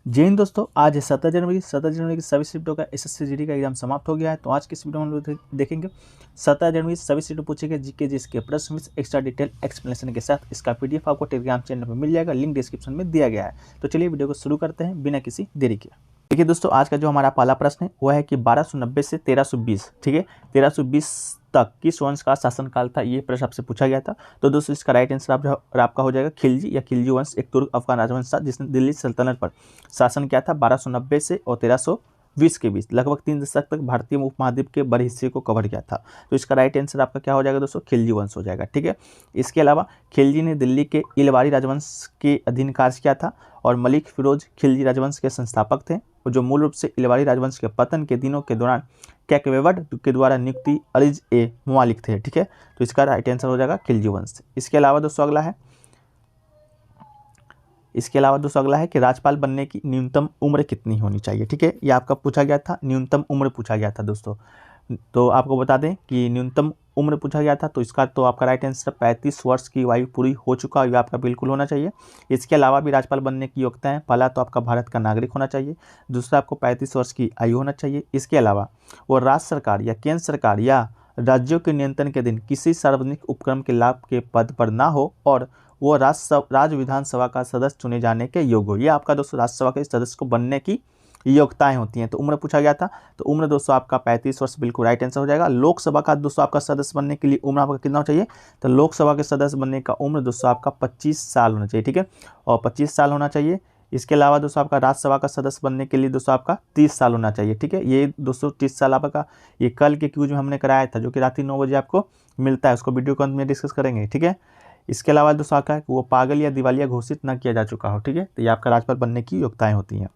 जय हिंद दोस्तों। आज है 17 जनवरी की सभी शिफ्टों का एसएससी जीडी का एग्जाम समाप्त हो गया है। तो आज की इस वीडियो में हम लोग देखेंगे 17 जनवरी सभी सीटों पूछे गए जीके जिसके प्रश्न में एक्स्ट्रा डिटेल एक्सप्लेनेशन के साथ। इसका पीडीएफ आपको टेलीग्राम चैनल पर मिल जाएगा, लिंक डिस्क्रिप्शन में दिया गया है। तो चलिए वीडियो को शुरू करते हैं बिना किसी देरी के। देखिए दोस्तों, आज का जो हमारा पहला प्रश्न है वह है कि 1290 से 1320, ठीक है, 1320 तक किस वंश का शासनकाल था, ये प्रश्न आपसे पूछा गया था। तो दोस्तों इसका राइट आंसर आपका हो जाएगा खिलजी या खिलजी वंश, एक तुर्क अफगान राजवंश था जिसने दिल्ली सल्तनत पर शासन किया था 1290 से और 1320 के बीच। लगभग 3 दशक तक भारतीय उपमहाद्वीप के बड़े हिस्से को कवर किया था। तो इसका राइट आंसर आपका क्या हो जाएगा दोस्तों, खिलजी वंश हो जाएगा, ठीक है। इसके अलावा खिलजी ने दिल्ली के इलवारी राजवंश के अधीन कार्य किया था और मलिक फिरोज खिलजी राजवंश के संस्थापक थे, जो मूल रूप से इलवारी राजवंश के पतन के दिनों के दौरान कैकवेवड के द्वारा नियुक्ति अलिज ए मुमालिक थे, ठीक है। तो इसका राइट आंसर हो जाएगा खिलजी वंश। इसके अलावा दोस्तों अगला है कि राज्यपाल बनने की न्यूनतम उम्र कितनी होनी चाहिए, ठीक है। ये आपका पूछा गया था, न्यूनतम उम्र पूछा गया था दोस्तों। तो आपको बता दें कि न्यूनतम उम्र पूछा गया था, तो इसका तो आपका राइट आंसर 35 वर्ष की आयु पूरी हो चुका, ये आपका बिल्कुल होना चाहिए। इसके अलावा भी राज्यपाल बनने की योग्यता है, पहला तो आपका भारत का नागरिक होना चाहिए, दूसरा आपको 35 वर्ष की आयु होना चाहिए। इसके अलावा वो राज्य सरकार या केंद्र सरकार या राज्यों के नियंत्रण के अधीन किसी सार्वजनिक उपक्रम के लाभ के पद पर ना हो और वो राज्य विधानसभा का सदस्य चुने जाने के योग्य हो। ये आपका दोस्तों राज्यसभा के सदस्य को बनने की योग्यताएं होती हैं। तो उम्र पूछा गया था, तो उम्र दोस्तों आपका 35 वर्ष बिल्कुल राइट आंसर हो जाएगा। लोकसभा का दोस्तों आपका सदस्य बनने के लिए उम्र आपका कितना चाहिए, तो लोकसभा के सदस्य बनने का उम्र दोस्तों आपका 25 साल होना चाहिए, ठीक है, और 25 साल होना चाहिए। इसके अलावा दोस्तों आपका राज्यसभा का सदस्य बनने के लिए दोस्तों आपका 30 साल होना चाहिए, ठीक है। ये दोस्तों 30 साल आपका ये कल के क्यूज में हमने कराया था, जो कि रात 9 बजे आपको मिलता है, उसको वीडियो के अंत में डिस्कस करेंगे, ठीक है। इसके अलावा दोस्तों आपका है कि वो पागल या दिवालिया घोषित न किया जा चुका हो, ठीक है। तो ये आपका राज्यपाल बनने की योग्यताएं होती हैं।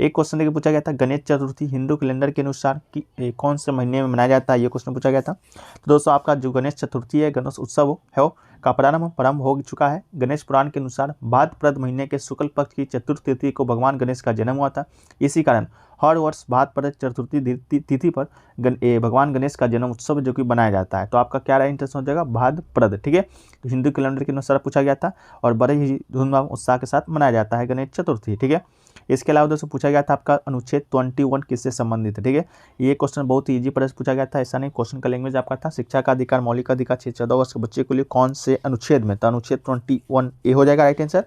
एक क्वेश्चन देखिए पूछा गया था, गणेश चतुर्थी हिंदू कैलेंडर के अनुसार कौन से महीने में मनाया जाता है, ये क्वेश्चन पूछा गया था। तो दोस्तों आपका जो गणेश चतुर्थी है, गणेश उत्सव है का प्रारंभ हो चुका है। गणेश पुराण के अनुसार भाद्रपद महीने के शुक्ल पक्ष की चतुर्थ तिथि को भगवान गणेश का जन्म हुआ था। इसी कारण हर वर्ष भाद्रपद चतुर्थी तिथि पर भगवान गणेश का जन्म उत्सव जो कि बनाया जाता है। तो आपका क्या राइट आंसर हो जाएगा, भाद्रपद, ठीक है। तो हिंदू कैलेंडर के अनुसार पूछा गया था और बड़े ही धूमधाम उत्साह के साथ मनाया जाता है गणेश चतुर्थी, ठीक है। इसके अलावा दोस्तों पूछा गया था आपका अनुच्छेद 21 किससे संबंधित है, ठीक है। ये क्वेश्चन बहुत ही इजी प्रश्न पूछा गया था, ऐसा नहीं। क्वेश्चन का लैंग्वेज आपका था शिक्षा का अधिकार, मौलिक अधिकार 6-14 वर्ष के बच्चे के लिए कौन से अनुच्छेद में, तो अनुच्छेद 21 ए हो जाएगा राइट आंसर,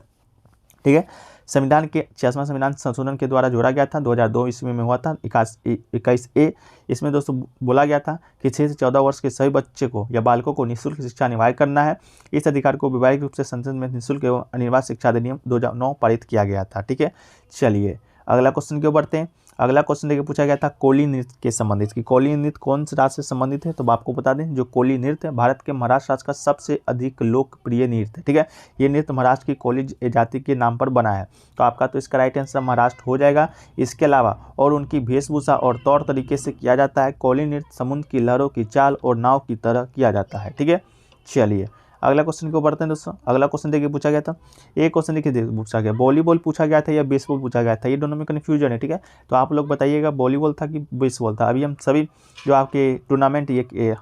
ठीक है। संविधान के 66वां संविधान संशोधन के द्वारा जोड़ा गया था, 2002 ईस्वी में हुआ था, 21A। इसमें दोस्तों बोला गया था कि 6 से 14 वर्ष के सभी बच्चे को या बालकों को निःशुल्क शिक्षा अनिवार्य करना है। इस अधिकार को वैवाहिक रूप से संसद में निःशुल्क एवं अनिवार्य शिक्षा अधिनियम 2009 पारित किया गया था, ठीक है। चलिए अगला क्वेश्चन की ओर बढ़ते हैं। अगला क्वेश्चन देखिए पूछा गया था कोली नृत्य के संबंधित, कि कोली नृत्य कौन से राज्य से संबंधित है। तो आपको बता दें जो कोली नृत्य भारत के महाराष्ट्र राज्य का सबसे अधिक लोकप्रिय नृत्य है, ठीक है। ये नृत्य महाराष्ट्र की कोली जाति के नाम पर बना है। तो आपका तो इसका राइट आंसर महाराष्ट्र हो जाएगा। इसके अलावा और उनकी वेशभूषा और तौर तरीके से किया जाता है। कोली नृत्य समुद्र की लहरों की चाल और नाव की तरह किया जाता है, ठीक है। चलिए अगला क्वेश्चन को बढ़ते हैं दोस्तों। अगला क्वेश्चन देखिए पूछा गया था, एक क्वेश्चन देखिए पूछा गया वॉलीबॉल पूछा गया था या बेसबॉल पूछा गया था, ये दोनों में कन्फ्यूजन है, ठीक है। तो आप लोग बताइएगा वॉलीबॉल था कि बेसबॉल था। अभी हम सभी जो आपके टूर्नामेंट ये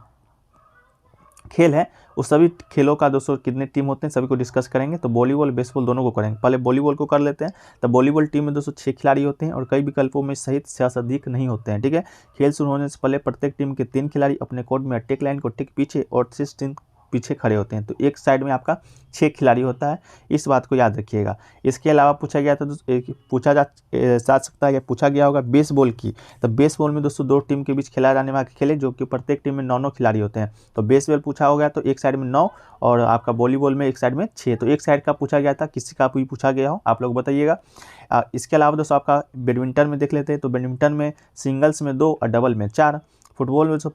खेल है उस सभी खेलों का दोस्तों कितने टीम होते हैं सभी को डिस्कस करेंगे। तो वॉलीबॉल बेसबॉल दोनों को करेंगे। पहले वॉलीबॉल को कर लेते हैं। तो वॉलीबॉल टीम में दोस्तों 6 खिलाड़ी होते हैं और कई विकल्पों में सहित 6 से अधिक नहीं होते हैं, ठीक है। खेल शुरू होने से पहले प्रत्येक टीम के 3 खिलाड़ी अपने कोर्ट में अटैक लाइन को ठीक पीछे और 6 टीम पीछे खड़े होते हैं। तो एक साइड में आपका 6 खिलाड़ी होता है, इस बात को याद रखिएगा। इसके अलावा पूछा गया था पूछा जा सकता है या पूछा गया होगा बेसबॉल की। तो बेसबॉल में दोस्तों 2 टीम के बीच खेला जाने वाले खेले जो कि प्रत्येक टीम में 9 खिलाड़ी होते हैं। तो बेसबॉल पूछा हो गया तो एक साइड में 9 और आपका वॉलीबॉल में एक साइड में 6। तो एक साइड का पूछा गया था, किसी का भी पूछा गया हो आप लोग बताइएगा। इसके अलावा दोस्तों आपका बैडमिंटन में देख लेते हैं। तो बैडमिंटन में सिंगल्स में 2 और डबल में 4। फुटबॉल में दोस्तों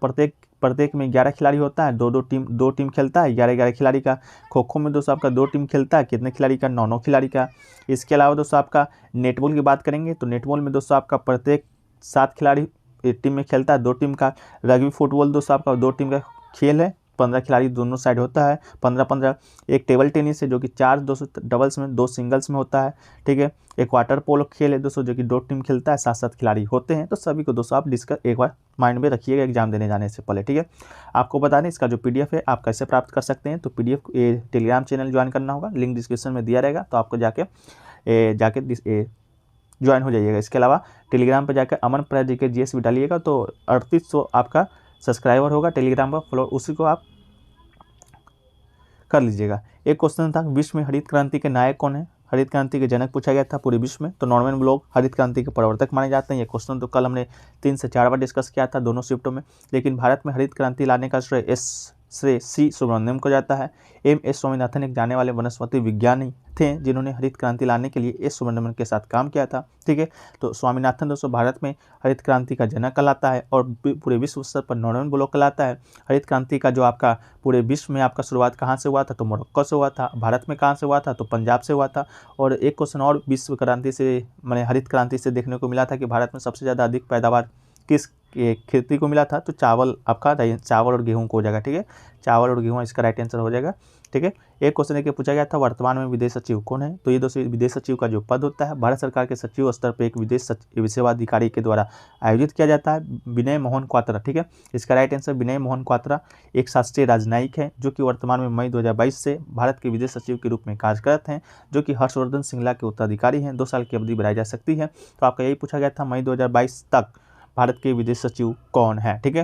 प्रत्येक में 11 खिलाड़ी होता है, दो टीम खेलता है, 11 खिलाड़ी का। खो खो में दोस्तों आपका 2 टीम खेलता है, कितने खिलाड़ी का, 9 खिलाड़ी का। इसके अलावा दोस्तों आपका नेटबॉल की बात करेंगे तो नेटबॉल में दोस्तों आपका प्रत्येक 7 खिलाड़ी एक टीम में खेलता है, 2 टीम का। रग्बी फुटबॉल दोस्तों आपका 2 टीम का खेल है, 15 खिलाड़ी दोनों साइड होता है, 15-15। एक टेबल टेनिस है जो कि 4 दोस्तों डबल्स में 2 सिंगल्स में होता है, ठीक है। एक वाटर पोलो खेल है दोस्तों जो कि 2 टीम खेलता है, 7-7 खिलाड़ी होते हैं। तो सभी को दोस्तों आप डिस्कस एक बार माइंड में रखिएगा एग्जाम देने जाने से पहले, ठीक है। आपको बता दें इसका जो पीडीएफ है आप कैसे प्राप्त कर सकते हैं। तो पीडीएफ टेलीग्राम चैनल ज्वाइन करना होगा, लिंक डिस्क्रिप्शन में दिया रहेगा। तो आपको जाके ज्वाइन हो जाइएगा। इसके अलावा टेलीग्राम पर जाकर अमन प्रयास जी के GS भी डालिएगा तो 3800 आपका सब्सक्राइबर होगा टेलीग्राम पर, फॉलो उसी को आप कर लीजिएगा। एक क्वेश्चन था, विश्व में हरित क्रांति के नायक कौन है? हरित क्रांति के जनक पूछा गया था पूरे विश्व में, तो नॉर्मन ब्लॉक हरित क्रांति के प्रवर्तक माने जाते हैं। ये क्वेश्चन तो कल हमने 3 से 4 बार डिस्कस किया था दोनों शिफ्टों में। लेकिन भारत में हरित क्रांति लाने का श्रेय C सुब्रमण्यम को जाता है। MS स्वामीनाथन एक जाने वाले वनस्पति विज्ञानी थे जिन्होंने हरित क्रांति लाने के लिए S सुब्रमण्यम के साथ काम किया था। ठीक है, तो स्वामीनाथन दोस्तों भारत में हरित क्रांति का जनक कहलाता है और पूरे विश्व स्तर पर नॉर्मन ब्लॉक कहलाता है। हरित क्रांति का जो आपका पूरे विश्व में आपका शुरुआत कहाँ से हुआ था? तो मोरक्को से हुआ था। भारत में कहाँ से हुआ था? तो पंजाब से हुआ था। और एक क्वेश्चन और विश्व क्रांति से मैंने हरित क्रांति से देखने को मिला था कि भारत में सबसे ज़्यादा अधिक पैदावार किस खेती को मिला था? तो चावल आपका, चावल और गेहूं को हो जाएगा। ठीक है, चावल और गेहूं इसका राइट आंसर हो जाएगा। ठीक है, एक क्वेश्चन है कि पूछा गया था वर्तमान में विदेश सचिव कौन है? तो ये दोस्तों विदेश सचिव का जो पद होता है भारत सरकार के सचिव स्तर पर एक विदेश सेवाधिकारी के द्वारा आयोजित किया जाता है, विनय मोहन क्वात्रा। ठीक है, इसका राइट आंसर विनय मोहन क्वात्रा एक शास्त्रीय राजनयिक है जो कि वर्तमान में मई 2022 से भारत के विदेश सचिव के रूप में कार्यरत हैं, जो कि हर्षवर्धन श्रृंगला के उत्तराधिकारी हैं। 2 साल की अवधि बढ़ाई जा सकती है। तो आपका यही पूछा गया था मई 2022 तक भारत के विदेश सचिव कौन है? ठीक है,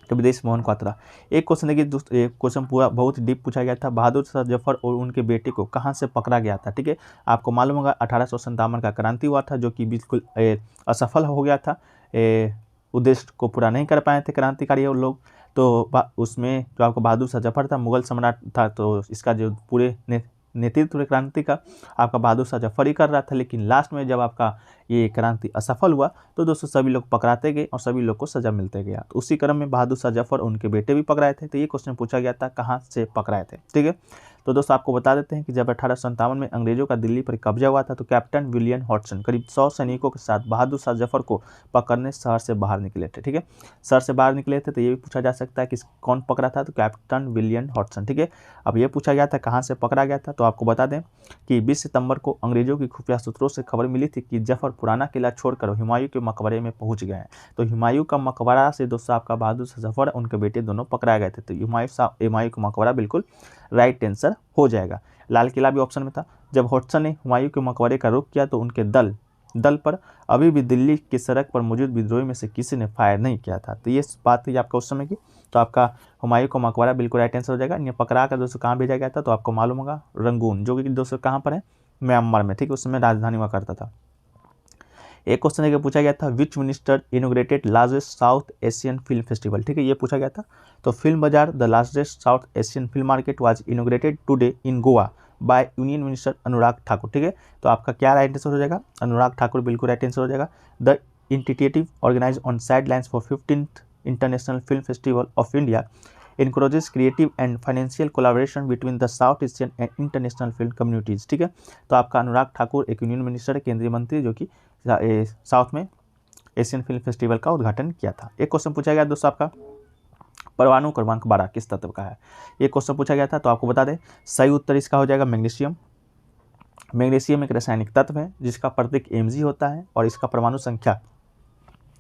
तो विदेश मोहन क्वात्रा। एक क्वेश्चन है कि क्वेश्चन पूरा बहुत डीप पूछा गया था, बहादुर शाह जफर और उनके बेटे को कहाँ से पकड़ा गया था? ठीक है, आपको मालूम होगा 1857 का क्रांति हुआ था जो कि बिल्कुल असफल हो गया था, उद्देश्य को पूरा नहीं कर पाए थे क्रांतिकारी और लोग। तो उसमें जो आपको बहादुर शाह जफर था मुगल सम्राट था, तो इसका जो पूरे नेतृत्व क्रांति का आपका बहादुर शाह जफर ही कर रहा था। लेकिन लास्ट में जब आपका ये क्रांति असफल हुआ तो दोस्तों सभी लोग पकड़ाते गए और सभी लोग को सजा मिलते गया। तो उसी क्रम में बहादुर शाह जफर और उनके बेटे भी पकड़ाए थे। तो ये क्वेश्चन पूछा गया था कहाँ से पकड़ाए थे। ठीक है, तो दोस्तों आपको बता देते हैं कि जब 1857 में अंग्रेजों का दिल्ली पर कब्जा हुआ था तो कैप्टन विलियम हॉटसन करीब 100 सैनिकों के साथ बहादुर शाह जफर को पकड़ने शहर से बाहर निकले थे। ठीक है, शहर से बाहर निकले थे, तो ये भी पूछा जा सकता है कि कौन पकड़ा था? तो कैप्टन विलियम हॉटसन। ठीक है, अब ये पूछा गया था कहाँ से पकड़ा गया था, तो आपको बता दें कि 20 सितंबर को अंग्रेजों की खुफिया सूत्रों से खबर मिली थी कि जफर पुराना किला छोड़कर हुमायूं के मकबरे में पहुंच गए हैं। तो हुमायूं का मकबरा से दोस्तों आपका बहादुर शाह जफर उनके बेटे दोनों पकड़ाए गए थे। तो हुमायूं का मकबरा बिल्कुल राइट आंसर हो जाएगा। लाल किला भी ऑप्शन में था। जब हॉटसन ने हुमायूं के मकबरे का रुख किया तो उनके दल पर अभी भी दिल्ली की सड़क पर मौजूद विद्रोही में से किसी ने फायर नहीं किया था। तो ये बात थी आपका उस समय की। तो आपका हुमायूं का मकबरा बिल्कुल राइट आंसर हो जाएगा। ये पकड़ा कर दोस्तों कहाँ भेजा गया था? तो आपको मालूम होगा रंगून, जो कि दोस्तों कहाँ पर है? म्यांमार में। ठीक है, उस समय राजधानी हुआ करता था। एक क्वेश्चन है पूछा गया था which minister inaugurated largest South Asian film festival. ठीक है, ये पूछा गया था। तो film bazaar the largest South Asian film market was inaugurated today in Goa by union minister Anurag Thakur. ठीक है, तो आपका क्या राइट आंसर हो जाएगा? अनुराग ठाकुर बिल्कुल राइट आंसर हो जाएगा। The initiative organize on sidelines for 15th international film festival of India encourages creative and financial collaboration between the South Asian and international film communities। ठीक है, तो आपका अनुराग ठाकुर एक यूनियन मिनिस्टर केंद्रीय मंत्री जो कि साउथ में एशियन फिल्म फेस्टिवल का उद्घाटन किया था। एक क्वेश्चन पूछा गया दोस्तों आपका परमाणु क्रमांक 12 किस तत्व का है? ये क्वेश्चन पूछा गया था। तो आपको बता दें सही उत्तर इसका हो जाएगा मैग्नीशियम। मैग्नीशियम एक रासायनिक तत्व है जिसका प्रतीक Mg होता है और इसका परमाणु संख्या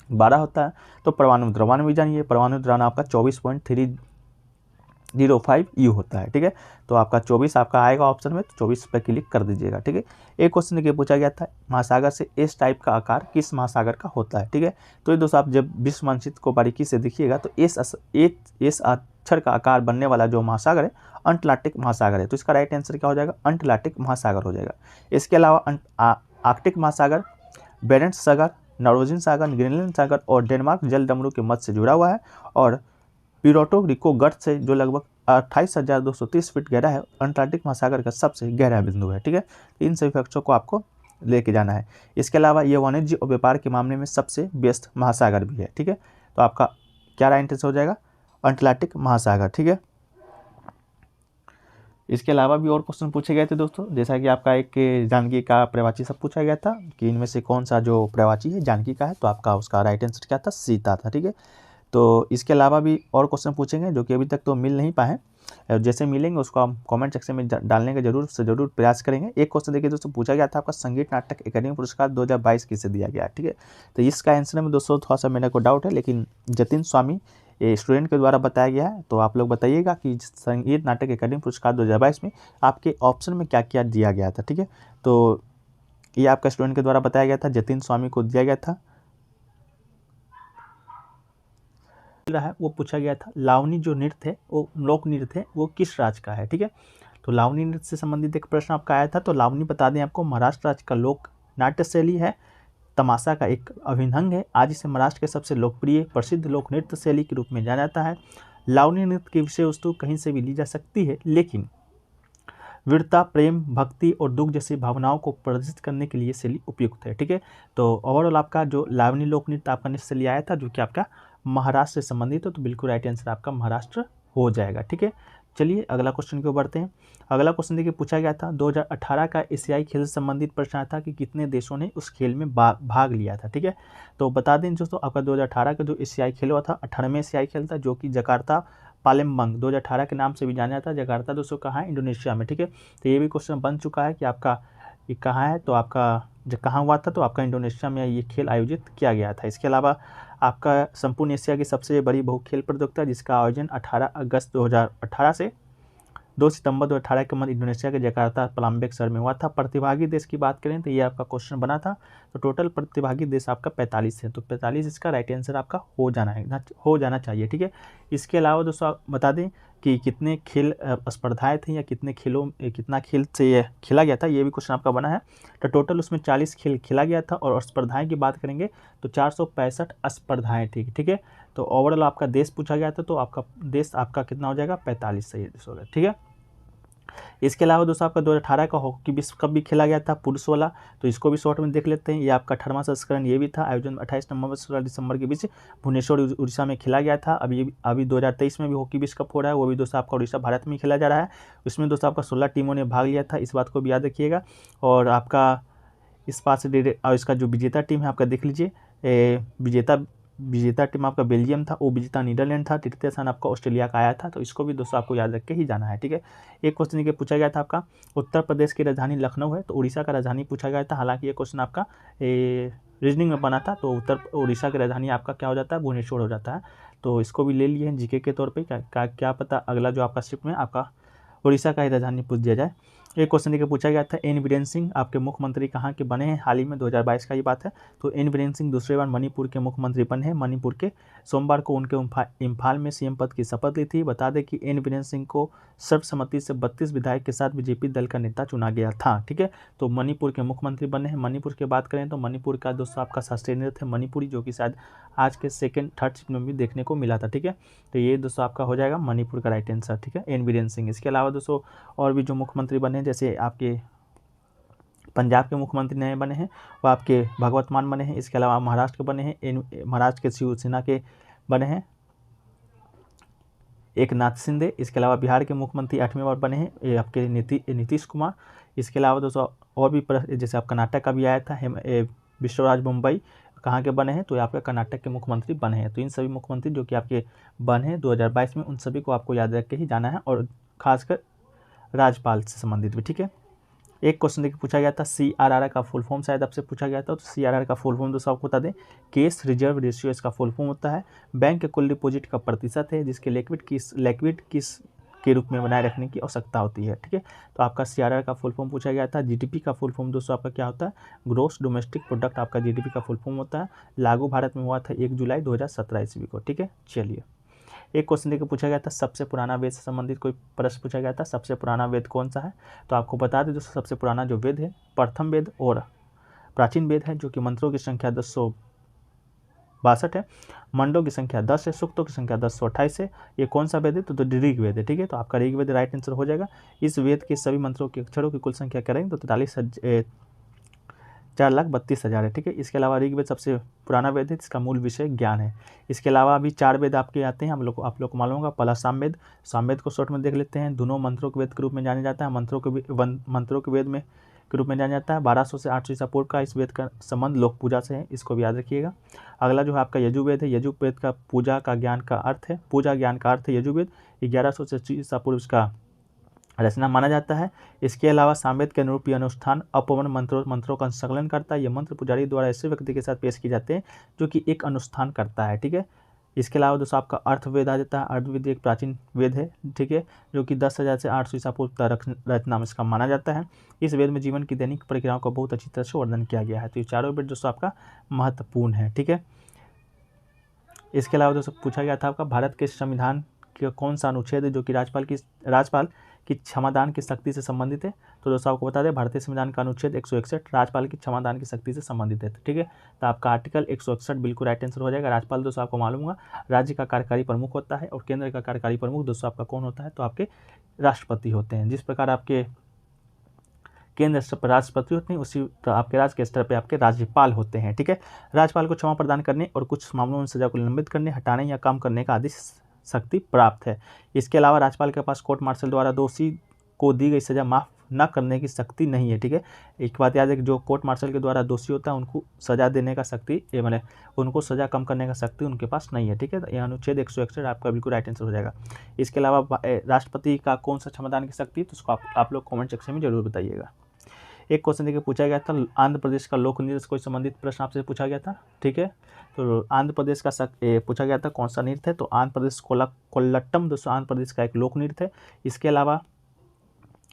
12 होता है। तो परमाणु द्रव्यमान भी जानिए, परमाणु द्रव्यमान आपका 24.305 U होता है। ठीक है, तो आपका 24 आपका आएगा ऑप्शन में, तो 24 पर क्लिक कर दीजिएगा। ठीक है, एक क्वेश्चन के पूछा गया था महासागर से एस टाइप का आकार किस महासागर का होता है? ठीक है, तो ये दोस्तों आप जब विश्व मानचित्र को बारीकी से देखिएगा तो एस अक्षर का आकार बनने वाला जो महासागर है अंटार्कटिक महासागर है। तो इसका राइट आंसर क्या हो जाएगा? अंटार्कटिक महासागर हो जाएगा। इसके अलावा आर्कटिक महासागर, बेरेंट्स सागर, नॉर्वेजियन सागर, ग्रीनलैंड सागर और डेनमार्क जल डमरू के मध्य से जुड़ा हुआ है और प्यूर्टो रिको गढ़ से जो लगभग 28,230 फीट गहरा है अंटार्कटिक महासागर का सबसे गहरा बिंदु है। ठीक है, इन सभी फैक्टर्स को आपको लेके जाना है। इसके अलावा ये वाणिज्य और व्यापार के मामले में सबसे व्यस्त महासागर भी है। ठीक है, तो आपका क्या राइट आंसर हो जाएगा? अंटार्कटिक महासागर। ठीक है, इसके अलावा भी और क्वेश्चन पूछे गए थे दोस्तों, जैसा कि आपका एक जानकी का प्रवाची सब पूछा गया था कि इनमें से कौन सा जो प्रवाची है जानकी का है, तो आपका उसका राइट आंसर क्या था? सीता था। ठीक है, तो इसके अलावा भी और क्वेश्चन पूछेंगे जो कि अभी तक तो मिल नहीं पाए, जैसे मिलेंगे उसको हम कमेंट सेक्शन में डालने का जरूर प्रयास करेंगे। एक क्वेश्चन देखिए दोस्तों पूछा गया था आपका संगीत नाटक अकादमी पुरस्कार 2022 किसे दिया गया? ठीक है, तो इसका आंसर में दोस्तों थोड़ा सा मेरे को डाउट है, लेकिन जतिन स्वामी स्टूडेंट के द्वारा बताया गया है। तो आप लोग बताइएगा कि संगीत नाटक अकादमी पुरस्कार 2022 में आपके ऑप्शन में क्या क्या दिया गया था। ठीक है, तो ये आपका स्टूडेंट के द्वारा बताया गया था, जतिन स्वामी को दिया गया था। रहा है वो पूछा गया था लावनी जो नृत्य है वो लोक नृत्य है वो किस राज्य का है, ठीक है। तो लावनी नृत्य से संबंधित एक प्रश्न आपका आया था। तो लावनी बता दें आपको महाराष्ट्र राज्य का लोक नाट्य शैली है, तमाशा का एक अभिन्न अंग है। आज इसे महाराष्ट्र के सबसे लोकप्रिय प्रसिद्ध लोक नृत्य शैली के रूप में जाना जाता है। लावनी नृत्य की विषय वस्तु कहीं से भी ली जा सकती है, लेकिन वीरता, प्रेम, भक्ति और दुख जैसी भावनाओं को प्रदर्शित करने के लिए शैली उपयुक्त है, ठीक है। तो ओवरऑल आपका जो लावनी लोक नृत्य आपका नृत्य शैली आया था जो कि आपका महाराष्ट्र से संबंधित हो, तो बिल्कुल राइट आंसर आपका महाराष्ट्र हो जाएगा, ठीक है। चलिए अगला क्वेश्चन की ओर बढ़ते हैं। अगला क्वेश्चन देखिए पूछा गया था 2018 का एशियाई खेल से संबंधित प्रश्न आया था कि कितने देशों ने उस खेल में भाग लिया था, ठीक है। तो बता दें दोस्तों आपका 2018 का जो एशियाई खेल हुआ था 18वें एशियाई खेल था जो कि जकार्ता पालेम्बंग 2018 के नाम से भी जाना जाता है। जकार्ता दोस्तों कहाँ है, इंडोनेशिया में, ठीक है। तो ये भी क्वेश्चन बन चुका है कि आपका ये कहाँ है, तो आपका जब कहाँ हुआ था तो आपका इंडोनेशिया में ये खेल आयोजित किया गया था। इसके अलावा आपका संपूर्ण एशिया की सबसे बड़ी बहु खेल प्रतियोगिता जिसका आयोजन 18 अगस्त 2018 से 2 सितंबर 2018 के मध्य इंडोनेशिया के जकार्ता पालाम्बेंग शहर में हुआ था। प्रतिभागी देश की बात करें तो ये आपका क्वेश्चन बना था। तो टोटल प्रतिभागी देश आपका 45 है, तो 45 इसका राइट आंसर आपका हो जाना चाहिए, ठीक है। इसके अलावा दोस्तों आप बता दें कि कितने खेल स्पर्धाएं थी या कितना खेल से ये खेला गया था, ये भी क्वेश्चन आपका बना है। तो टोटल उसमें 40 खेल खेला गया था और स्पर्धाएं की बात करेंगे तो 465 स्पर्धाएं थी, ठीक है। तो ओवरऑल आपका देश पूछा गया था, तो आपका देश आपका कितना हो जाएगा 45 सही होगा, ठीक है। इसके अलावा दोस्तों आपका 2018 का हॉकी विश्व कप भी खेला गया था पुरुष वाला, तो इसको भी शॉर्ट में देख लेते हैं। ये आपका 18वां संस्करण ये भी था। आयोजन 28 नवंबर से 16 दिसंबर के बीच भुवनेश्वर उड़ीसा में खेला गया था। अभी 2023 में भी हॉकी विश्व कप हो रहा है, वो भी दोस्तों आपका उड़ीसा भारत में खेला जा रहा है। उसमें दोस्तों आपका 16 टीमों ने भाग लिया था, इस बात को भी याद रखिएगा। और आपका इस बात से और इसका जो विजेता टीम है आपका देख लीजिए, विजेता टीम आपका बेल्जियम था, वो विजेता नीदरलैंड था, तृतीय स्थान आपका ऑस्ट्रेलिया का आया था। तो इसको भी दोस्तों आपको याद रख के ही जाना है, ठीक है। एक क्वेश्चन ये पूछा गया था आपका उत्तर प्रदेश की राजधानी लखनऊ है, तो उड़ीसा का राजधानी पूछा गया था। हालांकि ये क्वेश्चन आपका रीजनिंग में बना था, तो उड़ीसा की राजधानी आपका क्या हो जाता है, भुवनेश्वर हो जाता है। तो इसको भी ले लिए हैं जीके के तौर पर, क्या पता अगला जो आपका शिफ्ट में आपका उड़ीसा का ही राजधानी पूछ दिया जाए। एक क्वेश्चन देखिए पूछा गया था एन बीरेन सिंह आपके मुख्यमंत्री कहाँ के बने हैं हाल ही में, 2022 का ये बात है। तो एन बीरेन सिंह दूसरी बार मणिपुर के मुख्यमंत्री बने हैं। मणिपुर के सोमवार को उनके इम्फाल में सीएम पद की शपथ ली थी। बता दें कि एन बीरेन सिंह को सर्वसम्मति से 32 विधायक के साथ बीजेपी दल का नेता चुना गया था, ठीक है। तो मणिपुर के मुख्यमंत्री बने हैं। मणिपुर की बात करें तो मणिपुर का दोस्तों आपका शास्त्रीय नृत्य है मणिपुरी, जो कि शायद आज के सेकंड थर्ड शिफ्ट में भी देखने को मिला था, ठीक है। तो ये दोस्तों आपका हो जाएगा मणिपुर का राइट आंसर, ठीक है, एन बीरेन सिंह। इसके अलावा दोस्तों और भी जो मुख्यमंत्री बने हैं, जैसे आपके पंजाब के मुख्यमंत्री नए बने हैं वो आपके भगवत मान बने हैं। इसके अलावा महाराष्ट्र के बने हैं, महाराष्ट्र के शिवसेना के बने हैं एक नाथ शिंदे। इसके अलावा बिहार के मुख्यमंत्री 8वीं बार बने हैं ये आपके नीतीश कुमार। इसके अलावा दोस्तों और भी जैसे आप कर्नाटक का भी आया था विश्वराज मुंबई कहाँ के बने हैं, तो ये आपके कर्नाटक के मुख्यमंत्री बने हैं। तो इन सभी मुख्यमंत्री जो कि आपके बने हैं 2022 में, उन सभी को आपको याद रख के ही जाना है, और खासकर राज्यपाल से संबंधित भी, ठीक है। एक क्वेश्चन देखिए पूछा गया था CRR का फुल फॉर्म शायद आपसे पूछा गया था। तो CRR का फुल फॉर्म दोस्तों आपको बता दें केस रिजर्व रेशियो इसका फुल फॉर्म होता है। बैंक के कुल डिपॉजिट का प्रतिशत है जिसके लिक्विड किस के रूप में बनाए रखने की आवश्यकता होती है, ठीक है। तो आपका CRR का फुल फॉर्म पूछा गया था। GDP का फुल फॉर्म दोस्तों आपका क्या होता है, ग्रोस डोमेस्टिक प्रोडक्ट आपका GDP का फुल फॉर्म होता है। लागू भारत में हुआ था 1 जुलाई 2017 ईस्वी को, ठीक है। चलिए एक क्वेश्चन देखिए पूछा गया था सबसे पुराना वेद से संबंधित कोई प्रश्न पूछा गया था। सबसे पुराना वेद कौन सा है, तो आपको बता दें दोस्तों सबसे पुराना जो वेद है प्रथम वेद और प्राचीन वेद है, जो कि मंत्रों की संख्या 1062 है, मंडों की संख्या 10 है, सूक्तों की संख्या 1028 है। ये कौन सा वेद है, तो ऋग वेद है, ठीक है। तो आपका ऋग वेद राइट आंसर हो जाएगा। इस वेद के सभी मंत्रों के अक्षरों की कुल संख्या करेंगे तो 4,32,000 है, ठीक है। इसके अलावा ऋग्वेद सबसे पुराना वेद है, इसका मूल विषय ज्ञान है। इसके अलावा अभी 4 वेद आपके आते हैं, आप लोग को मालूम होगा। पहला सामवेद को शॉर्ट में देख लेते हैं। दोनों मंत्रों के वेद के रूप में जाना जाता है, मंत्रों के वेद में के रूप में जाना जाता है। 1200 से 800 ईसा पूर्व का इस वेद का संबंध लोक पूजा से है, इसको भी याद रखिएगा। अगला जो है आपका यजुर्वेद है। यजुर्वेद का पूजा ज्ञान का अर्थ है यजुर्वेद। 1100 से 20 ईसा पूर्व का रचना माना जाता है। इसके अलावा सामवेद के अनुरूप यह अनुष्ठान अपवन मंत्रों का संकलन करता है। ये मंत्र पुजारी द्वारा ऐसे व्यक्ति के साथ पेश किए जाते हैं जो कि एक अनुष्ठान करता है, ठीक है। इसके अलावा दोस्तों आपका अर्थवेद आ जाता है। अर्थवेद एक प्राचीन वेद है, ठीक है, जो कि 10,000 से 800 ईसा पूर्व तक रचना में इसका माना जाता है। इस वेद में जीवन की दैनिक प्रक्रियाओं का बहुत अच्छी तरह से वर्णन किया गया है। तो ये चारों वेद दोस्तों आपका महत्वपूर्ण है, ठीक है। इसके अलावा दोस्तों पूछा गया था आपका भारत के संविधान का कौन सा अनुच्छेद है जो कि राज्यपाल की क्षमादान की शक्ति से संबंधित है। तो दोस्तों आपको बता दें भारतीय संविधान का अनुच्छेद 161 राज्यपाल की क्षमादान की शक्ति से संबंधित है, ठीक है। तो आपका आर्टिकल 161 बिल्कुल राइट आंसर हो जाएगा। राज्यपाल दोस्तों आपको मालूम होगा राज्य का कार्यकारी प्रमुख होता है और केंद्र का कार्यकारी प्रमुख दोस्तों आपका कौन होता है, तो आपके राष्ट्रपति होते हैं। जिस प्रकार आपके केंद्र स्तर पर राष्ट्रपति होते हैं उसी आपके राज्य के स्तर पर आपके राज्यपाल होते हैं, ठीक है। राज्यपाल को क्षमा प्रदान करने और कुछ मामलों में सजा को निलंबित करने, हटाने या कम करने का आदेश शक्ति प्राप्त है। इसके अलावा राज्यपाल के पास कोर्ट मार्शल द्वारा दोषी को दी गई सजा माफ न करने की शक्ति नहीं है, ठीक है। एक बात याद है कि जो कोर्ट मार्शल के द्वारा दोषी होता है उनको सजा देने का शक्ति मतलब उनको सजा कम करने का शक्ति उनके पास नहीं है, ठीक है। यह अनुच्छेद 161 आपका बिल्कुल राइट आंसर हो जाएगा। इसके अलावा राष्ट्रपति का कौन सा क्षमतान की शक्ति, तो उसको आप लोग कॉमेंट सेक्शन में जरूर बताइएगा। एक क्वेश्चन देखिए पूछा गया था आंध्र प्रदेश का लोक नृत्य से कोई संबंधित प्रश्न आपसे पूछा गया था, ठीक है। तो आंध्र प्रदेश का पूछा गया था कौन सा नृत्य है, तो आंध्र प्रदेश कोल्लट्टम दोस्तों आंध्र प्रदेश का एक लोक नृत्य है। इसके अलावा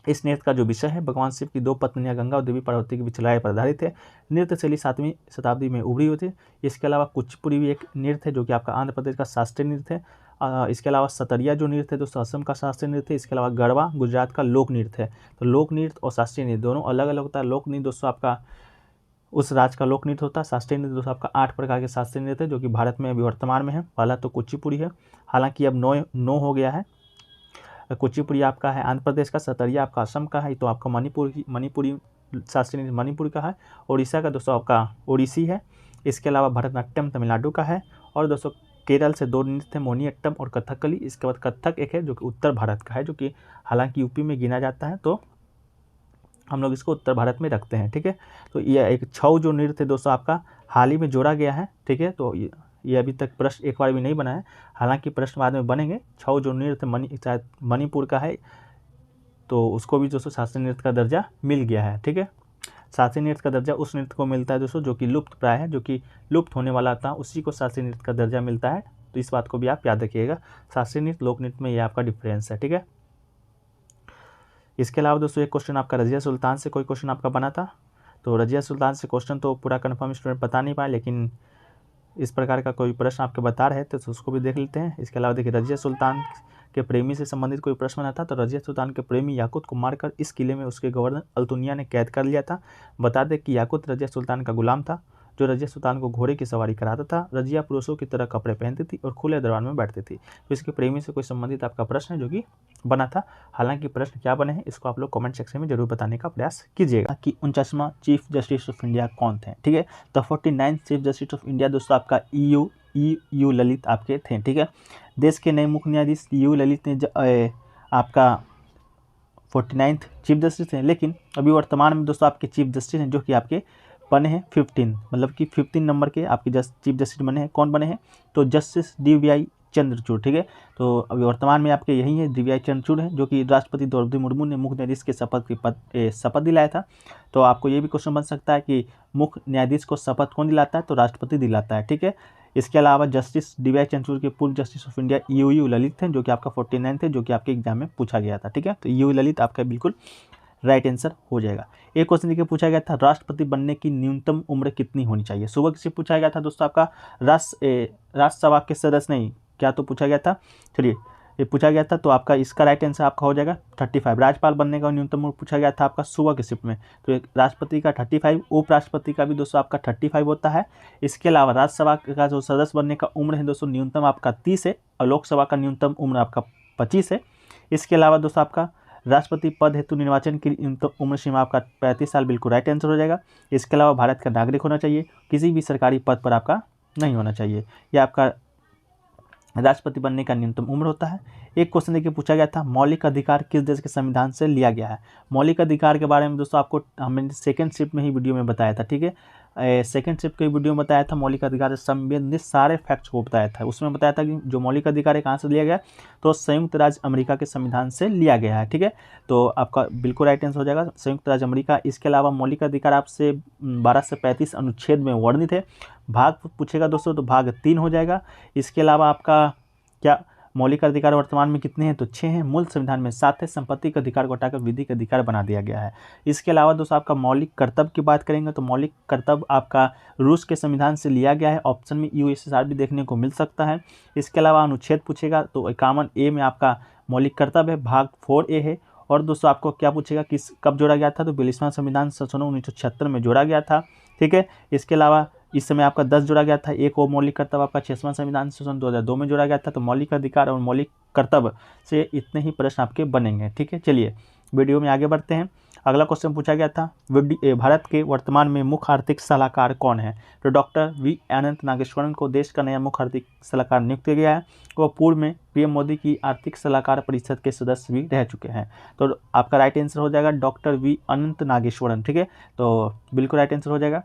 इस नृत्य का जो विषय है भगवान शिव की 2 पत्नियां गंगा और देवी पार्वती की विचलाय पर आधारित है। नृत्य शैली 7वीं शताब्दी में उभरी हुई थी। इसके अलावा कुचिपुड़ी भी एक नृत्य है जो कि आपका आंध्र प्रदेश का शास्त्रीय नृत्य है। इसके अलावा सतरिया जो नृत्य है दोस्तों असम का शास्त्रीय नृत्य है। इसके अलावा गरबा गुजरात का लोक नृत्य है। तो लोक नृत्य और शास्त्रीय नृत्य दोनों अलग अलग होता है। लोक नृत्य दोस्तों आपका उस राज्य का लोक नृत्य होता है। शास्त्रीय नृत्य दोस्तों आपका 8 प्रकार के शास्त्रीय नृत्य है जो कि भारत में अभी वर्तमान में है। पहला तो कुचिपुड़ी है, हालांकि अब 9 हो गया है। कुचिपुड़ी आपका है आंध्र प्रदेश का, सतरिया आपका असम का है, तो आपका मणिपुरी शास्त्रीय नृत्य मणिपुर का है। उड़ीसा का दोस्तों आपका ओडिसी है। इसके अलावा भरतनाट्यम तमिलनाडु का है। और दोस्तों केरल से 2 नृत्य है मोहिनीअट्टम और कथकली। इसके बाद कथक एक है जो कि उत्तर भारत का है, जो कि हालांकि यूपी में गिना जाता है, तो हम लोग इसको उत्तर भारत में रखते हैं, ठीक है। तो यह एक छऊ जो नृत्य दोस्तों आपका हाल ही में जोड़ा गया है, ठीक है। तो ये अभी तक प्रश्न एक बार भी नहीं बना है, हालांकि प्रश्न बाद में बनेंगे। छऊ जो नृत्य मणिपुर का है, तो उसको भी दोस्तों शास्त्रीय नृत्य का दर्जा मिल गया है, ठीक है। शास्त्रीय नृत्य का दर्जा उस नृत्य को मिलता है दोस्तों जो कि लुप्त प्राय है, जो कि लुप्त होने वाला था, उसी को शास्त्रीय नृत्य का दर्जा मिलता है। तो इस बात को भी आप याद रखिएगा। शास्त्रीय नृत्य लोक नृत्य में ये आपका डिफरेंस है, ठीक है। इसके अलावा दोस्तों एक क्वेश्चन आपका रजिया सुल्तान से कोई क्वेश्चन आपका बना था। तो रजिया सुल्तान से क्वेश्चन तो पूरा कन्फर्म स्टूडेंट बता नहीं पाए, लेकिन इस प्रकार का कोई प्रश्न आपके बता रहे थे तो उसको भी देख लेते हैं। इसके अलावा देखिए रजिया सुल्तान के प्रेमी से संबंधित कोई प्रश्न बना था। तो रजिया सुल्तान के प्रेमी याकूत को मारकर इस किले में उसके गवर्नर अल्तुनिया ने कैद कर लिया था। बता दें कि याकूत रजिया सुल्तान का गुलाम था जो रजिया सुल्तान को घोड़े की सवारी कराता था। रजिया पुरुषों की तरह कपड़े पहनती थी और खुले दरबार में बैठती थी। तो इसके प्रेमी से कोई संबंधित आपका प्रश्न है जो कि बना था। हालांकि प्रश्न क्या बने हैं इसको आप लोग कमेंट सेक्शन में जरूर बताने का प्रयास कीजिएगा कि 49वां चीफ जस्टिस ऑफ इंडिया कौन थे, ठीक है। तो 49th chief justice of India दोस्तों आपका यू ललित आपके थे, ठीक है। देश के नए मुख्य न्यायाधीश यू ललित ने आपका 49th चीफ जस्टिस हैं, लेकिन अभी वर्तमान में दोस्तों आपके चीफ जस्टिस हैं जो कि आपके बने हैं 15, मतलब कि 15 नंबर के आपके चीफ जस्टिस बने हैं। कौन बने हैं, तो जस्टिस DY चंद्रचूड़, ठीक है। तो अभी वर्तमान में आपके यही है DY चंद्रचूड़ हैं, जो कि राष्ट्रपति द्रौपदी मुर्मू ने मुख्य न्यायाधीश के शपथ दिलाया था। तो आपको ये भी क्वेश्चन बन सकता है कि मुख्य न्यायाधीश को शपथ कौन दिलाता है, तो राष्ट्रपति दिलाता है, ठीक है। इसके अलावा जस्टिस DY चंद्रचूड़ के पूर्व justice of India you Lalit थे जो कि आपका 49 थे, जो कि आपके एग्जाम में पूछा गया था, ठीक है। तो यू ललित आपका बिल्कुल राइट आंसर हो जाएगा। एक क्वेश्चन देखिए पूछा गया था राष्ट्रपति बनने की न्यूनतम उम्र कितनी होनी चाहिए। सुबह किसी पूछा गया था दोस्तों आपका राज्यसभा के सदस्य नहीं क्या तो पूछा गया था, चलिए ये पूछा गया था, तो आपका इसका राइट आंसर आपका हो जाएगा 35। राज्यपाल बनने का न्यूनतम उम्र पूछा गया था आपका सुबह के शिफ्ट में, तो एक राष्ट्रपति का 35, उपराष्ट्रपति का भी दोस्तों आपका 35 होता है। इसके अलावा राज्यसभा का जो सदस्य बनने का उम्र है दोस्तों न्यूनतम आपका 30 है और लोकसभा का न्यूनतम उम्र आपका 25 है। इसके अलावा दोस्तों आपका राष्ट्रपति पद हेतु निर्वाचन की उम्र सीमा आपका 35 साल बिल्कुल राइट आंसर हो जाएगा। इसके अलावा भारत का नागरिक होना चाहिए, किसी भी सरकारी पद पर आपका नहीं होना चाहिए, यह आपका राष्ट्रपति बनने का न्यूनतम उम्र होता है। एक क्वेश्चन देखिए पूछा गया था मौलिक अधिकार किस देश के संविधान से लिया गया है। मौलिक अधिकार के बारे में दोस्तों आपको हमने सेकंड शिफ्ट में ही वीडियो में बताया था, ठीक है। सेकंड शिफ्ट के वीडियो में बताया था मौलिक अधिकार से संबंधित सारे फैक्ट्स को बताया था। उसमें बताया था कि जो मौलिक अधिकार है कहाँ से लिया गया, तो संयुक्त राज्य अमेरिका के संविधान से लिया गया है। ठीक है, तो आपका बिल्कुल राइट आंसर हो जाएगा संयुक्त राज्य अमेरिका। इसके अलावा मौलिक अधिकार आपसे 12 से 35 अनुच्छेद में वर्णित है। भाग पूछेगा दोस्तों तो भाग 3 हो जाएगा। इसके अलावा आपका क्या मौलिक अधिकार वर्तमान में कितने हैं, तो 6 हैं। मूल संविधान में 7 है। संपत्ति के अधिकार को हटाकर विधिक अधिकार बना दिया गया है। इसके अलावा दोस्तों आपका मौलिक कर्तव्य की बात करेंगे तो मौलिक कर्तव्य आपका रूस के संविधान से लिया गया है। ऑप्शन में यूएसएसआर भी देखने को मिल सकता है। इसके अलावा अनुच्छेद पूछेगा तो 51A में आपका मौलिक कर्तव्य है, भाग 4A है। और दोस्तों आपको क्या पूछेगा किस कब जोड़ा गया था, तो 42वां संविधान संशोधन 1976 में जोड़ा गया था। ठीक है, इसके अलावा इस समय आपका 10 जोड़ा गया था। एक और मौलिक कर्तव्य आपका 6वां संविधान संशोधन 2002 में जोड़ा गया था। तो मौलिक अधिकार और मौलिक कर्तव्य से इतने ही प्रश्न आपके बनेंगे। ठीक है, चलिए वीडियो में आगे बढ़ते हैं। अगला क्वेश्चन पूछा गया था भारत के वर्तमान में मुख्य आर्थिक सलाहकार कौन है, तो डॉक्टर वी अनंत नागेश्वरन को देश का नया मुख्य आर्थिक सलाहकार नियुक्त किया गया है। वो पूर्व में पीएम मोदी की आर्थिक सलाहकार परिषद के सदस्य भी रह चुके हैं। तो आपका राइट आंसर हो जाएगा डॉक्टर वी अनंत नागेश्वरन। ठीक है, तो बिल्कुल राइट आंसर हो जाएगा।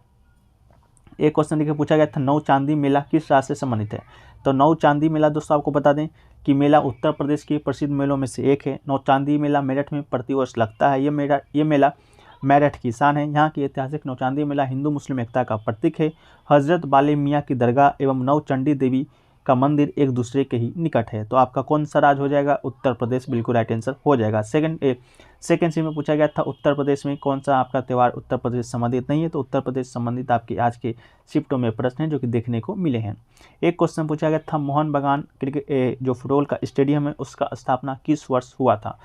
एक क्वेश्चन देखिए पूछा गया था नौ चांदी मेला किस राज्य से संबंधित है, तो नौ चांदी मेला दोस्तों आपको बता दें कि मेला उत्तर प्रदेश के प्रसिद्ध मेलों में से एक है। नौ चांदी मेला मेरठ में प्रतिवर्ष लगता है। ये मेला मेरठ की शान है। यहाँ की ऐतिहासिक नौचांदी मेला हिंदू मुस्लिम एकता का प्रतीक है। हजरत बाले मियाँ की दरगाह एवं नौ चंडी देवी का मंदिर एक दूसरे के ही निकट है। तो आपका कौन सा राज्य हो जाएगा, उत्तर प्रदेश बिल्कुल राइट आंसर हो जाएगा। सेकंड सी में पूछा गया था उत्तर प्रदेश में कौन सा आपका त्यौहार उत्तर प्रदेश संबंधित नहीं है, तो उत्तर प्रदेश संबंधित आपके आज के शिफ्टों में प्रश्न हैं जो कि देखने को मिले हैं। एक क्वेश्चन पूछा गया था मोहन बागान क्रिकेट जो फुटबॉल का स्टेडियम है उसका स्थापना किस वर्ष हुआ था।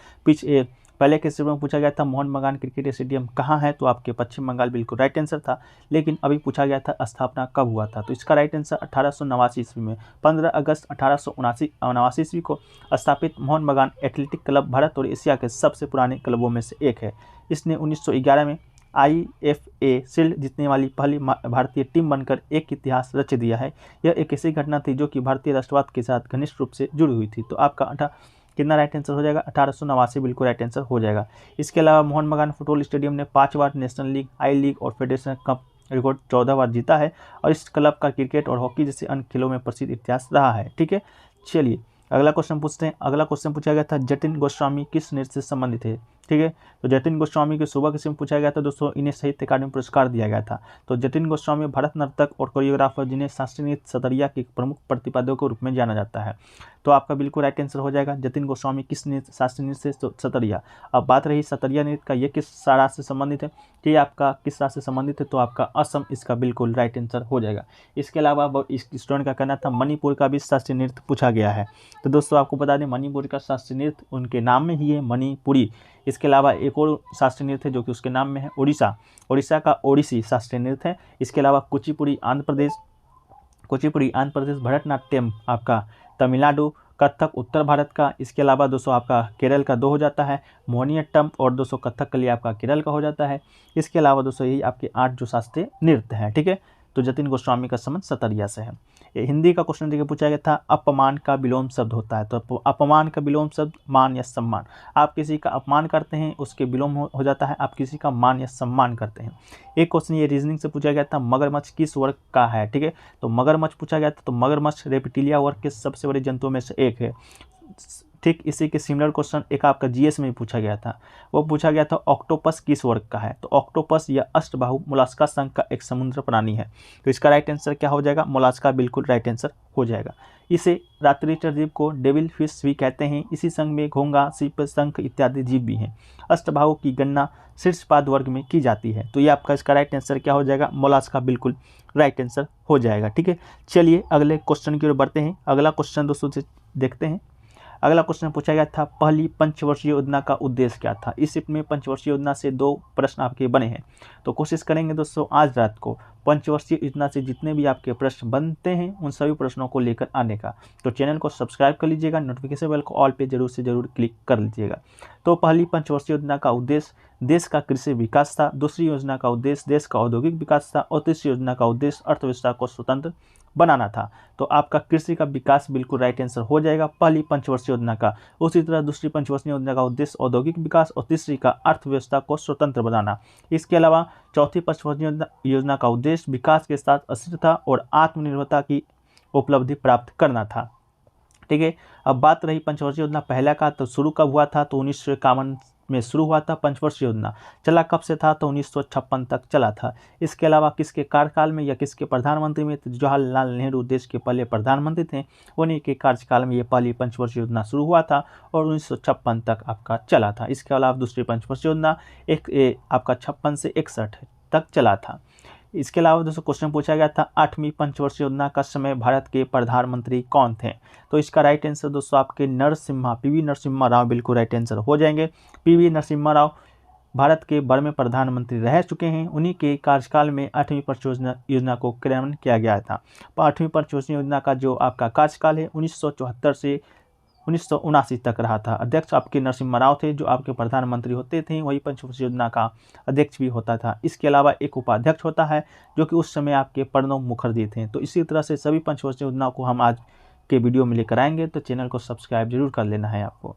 पहले के शिफ्ट में पूछा गया था मोहन बागान क्रिकेट स्टेडियम कहाँ है, तो आपके पश्चिम बंगाल बिल्कुल राइट आंसर था। लेकिन अभी पूछा गया था स्थापना कब हुआ था, तो इसका राइट आंसर 1889 ईस्वी में 15 अगस्त 1889 ईस्वी को स्थापित मोहन बागान एथलेटिक क्लब भारत और एशिया के सबसे पुराने क्लबों में से एक है। इसने 1911 में IFA शील्ड जीतने वाली पहली भारतीय टीम बनकर एक इतिहास रच दिया है। यह एक ऐसी घटना थी जो कि भारतीय राष्ट्रवाद के साथ घनिष्ठ रूप से जुड़ी हुई थी। तो आपका कितना राइट आंसर हो जाएगा, 1889 बिल्कुल राइट आंसर हो जाएगा। इसके अलावा मोहन बागान फुटबॉल स्टेडियम ने 5 बार नेशनल लीग, आई लीग और फेडरेशन कप रिकॉर्ड 14 बार जीता है और इस क्लब का क्रिकेट और हॉकी जैसे अन्य खेलों में प्रसिद्ध इतिहास रहा है। ठीक है, चलिए अगला क्वेश्चन पूछते हैं। अगला क्वेश्चन पूछा गया था जतिन गोस्वामी किस नृत्य से संबंधित है। ठीक है, तो जतिन गोस्वामी के सुबह किस्म पूछा गया था दोस्तों, इन्हें साहित्य अकादमी पुरस्कार दिया गया था। तो जतिन गोस्वामी भारत नर्तक और कोरियोग्राफर जिन्हें शास्त्रीय नृत्य सतरिया के प्रमुख प्रतिपादकों के रूप में जाना जाता है। तो आपका बिल्कुल राइट आंसर हो जाएगा जतिन गोस्वामी किस नृत्य शास्त्रीय नृत्य से सतरिया। अब बात रही सतरिया नृत्य का, ये किस राज्य से संबंधित है, कि आपका किस राज्य से संबंधित है, तो आपका असम इसका बिल्कुल राइट आंसर हो जाएगा। इसके अलावा इस स्टूडेंट का कहना था मणिपुर का भी शास्त्रीय नृत्य पूछा गया है। तो दोस्तों आपको बता दें मणिपुर का शास्त्रीय नृत्य उनके नाम में ही है, मणिपुरी। इसके अलावा एक और शास्त्रीय नृत्य है जो कि उसके नाम में है, उड़ीसा का ओडिसी शास्त्रीय नृत्य है। इसके अलावा कुचिपुड़ी आंध्र प्रदेश, भरतनाट्यम आपका तमिलनाडु, कथक उत्तर भारत का। इसके अलावा दोस्तों आपका केरल का 2 हो जाता है, मोहिनीअट्टम और दोस्तों कथक के लिए आपका केरल का हो जाता है। इसके अलावा दोस्तों यही आपके 8 जो शास्त्रीय नृत्य हैं। ठीक है, तो जतिन गोस्वामी का संबंध सतरिया से है। हिंदी का क्वेश्चन देखिए पूछा गया था अपमान का विलोम शब्द होता है, तो अपमान का विलोम शब्द मान या सम्मान। आप किसी का अपमान करते हैं उसके विलोम हो जाता है आप किसी का मान या सम्मान करते हैं। एक क्वेश्चन ये रीजनिंग से पूछा गया था मगरमच्छ किस वर्ग का है। ठीक है, तो मगरमच्छ पूछा गया था, तो मगरमच्छ रेप्टिलिया वर्ग के सबसे बड़े जंतुओं में से एक है। ठीक इसी के सिमिलर क्वेश्चन एक आपका जीएस में भी पूछा गया था, वो पूछा गया था ऑक्टोपस किस वर्ग का है। तो ऑक्टोपस या अष्टबाहु मोलास्का संघ का एक समुद्र प्राणी है। तो इसका राइट आंसर क्या हो जाएगा, मोलास्का बिल्कुल राइट आंसर हो जाएगा। इसे रात्रिचर जीव को डेविल फिश भी कहते हैं। इसी संघ में घोंगा, सीप, शंख इत्यादि जीव भी हैं। अष्टबाहु की गणना शीर्षपाद वर्ग में की जाती है। तो ये आपका इसका राइट आंसर क्या हो जाएगा, मोलास्का बिल्कुल राइट आंसर हो जाएगा। ठीक है, चलिए अगले क्वेश्चन की ओर बढ़ते हैं। अगला क्वेश्चन दोस्तों से देखते हैं। अगला क्वेश्चन पूछा गया था पहली पंचवर्षीय योजना का उद्देश्य क्या था। इस शिफ्ट में पंचवर्षीय योजना से 2 प्रश्न आपके बने हैं, तो कोशिश करेंगे दोस्तों आज रात को पंचवर्षीय योजना से जितने भी आपके प्रश्न बनते हैं उन सभी प्रश्नों को लेकर आने का। तो चैनल को सब्सक्राइब कर लीजिएगा, नोटिफिकेशन बेल को ऑल पे जरूर से जरूर क्लिक कर लीजिएगा। तो पहली पंचवर्षीय योजना का उद्देश्य देश का कृषि विकास था। दूसरी योजना का उद्देश्य देश का औद्योगिक विकास था और तीसरी योजना का उद्देश्य अर्थव्यवस्था को स्वतंत्र बनाना था। तो आपका कृषि का विकास बिल्कुल राइट आंसर हो जाएगा पहली पंचवर्षीय योजना का। उसी तरह दूसरी पंचवर्षीय योजना का उद्देश्य औद्योगिक विकास और तीसरी का अर्थव्यवस्था को स्वतंत्र बनाना। इसके अलावा चौथी पंचवर्षीय योजना का उद्देश्य विकास के साथ अस्थिरता और आत्मनिर्भरता की उपलब्धि प्राप्त करना था। ठीक है, अब बात रही पंचवर्षीय योजना पहला का, तो शुरू कब हुआ था, तो 1951 में शुरू हुआ था पंचवर्षीय योजना। चला कब से था, तो 1956 तक चला था। इसके अलावा किसके कार्यकाल में या किसके प्रधानमंत्री में, तो जवाहरलाल नेहरू देश के पहले प्रधानमंत्री थे, उन्हीं के कार्यकाल में ये पहली पंचवर्षीय योजना शुरू हुआ था और 1956 तक आपका चला था। इसके अलावा दूसरी पंचवर्षीय योजना आपका 56 से 61 तक चला था। इसके अलावा दोस्तों क्वेश्चन पूछा गया था 8वीं पंचवर्षीय योजना का समय भारत के प्रधानमंत्री कौन थे, तो इसका राइट आंसर दोस्तों आपके पीवी नरसिम्हा राव बिल्कुल राइट आंसर हो जाएंगे। पीवी नरसिम्हा राव भारत के 12वें प्रधानमंत्री रह चुके हैं। उन्हीं के कार्यकाल में 8वीं पंचवर्षीय योजना को क्रियान्वयन किया गया था। 8वीं पंचवर्षीय योजना का जो आपका कार्यकाल है 1974 से 1979 तक रहा था। अध्यक्ष आपके नरसिम्हा राव थे, जो आपके प्रधानमंत्री होते थे, वही पंचवर्षीय योजना का अध्यक्ष भी होता था। इसके अलावा एक उपाध्यक्ष होता है, जो कि उस समय आपके प्रणब मुखर्जी थे। तो इसी तरह से सभी पंचवर्षीय योजनाओं को हम आज के वीडियो में लेकर आएंगे, तो चैनल को सब्सक्राइब जरूर कर लेना है आपको।